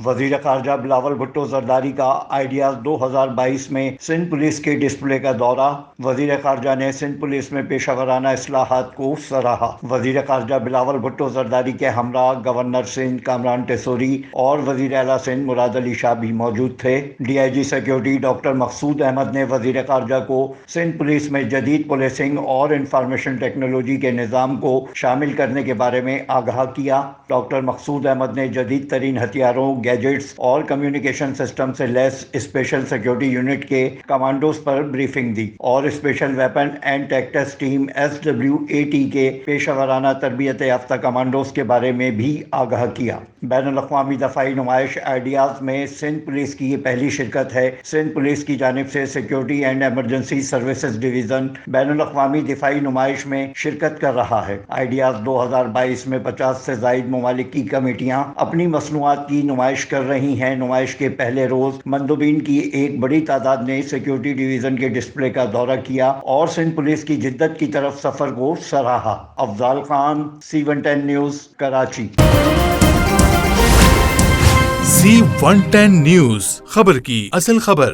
وزیر خارجہ بلاول بھٹو زرداری کا آئیڈیاز 2022 میں سندھ پولیس کے ڈسپلے کا دورہ۔ وزیر خارجہ نے سندھ پولیس میں پیشہ ورانہ اصلاحات کو سراہا۔ وزیر خارجہ بلاول بھٹو زرداری کے ہمراہ گورنر سندھ کامران ٹیسوری اور وزیر اعلیٰ سندھ مراد علی شاہ بھی موجود تھے۔ D I G security doctor Maqsood Ahmed نے وزیر خارجہ کو سندھ پولیس میں جدید پولیسنگ اور انفارمیشن ٹیکنالوجی کے نظام کو شامل کرنے کے بارے میں آگاہ کیا۔ ڈاکٹر مقصود احمد نے جدید ترین ہتھیاروں، گیجٹس اور کمیونیکیشن سسٹم سے لیس اسپیشل سیکیورٹی یونٹ کے کمانڈوز پر بریفنگ دی اور special weapon and ٹیکٹس team SWAT کے پیشہ ورانہ تربیت یافتہ کمانڈوز کے بارے میں بھی آگاہ کیا۔ بین الاقوامی دفاعی نمائش آئیڈیاز میں سندھ پولیس کی یہ پہلی شرکت ہے۔ سندھ پولیس کی جانب سے security and emergency services division بین الاقوامی دفاعی نمائش میں شرکت کر رہا ہے۔ آئیڈیاز 2022 میں 50 سے زائد ممالک کی کمیٹیاں اپنی مصنوعات کی نمائش کر رہی ہیں۔ نمائش کے پہلے روز مندوبین کی ایک بڑی تعداد نے سیکیورٹی ڈویژن کے ڈسپلے کا دورہ کیا اور سندھ پولیس کی جدت کی طرف سفر کو سراہا۔ Afzal Khan, C110 news, Karachi. C110 news, خبر کی اصل خبر۔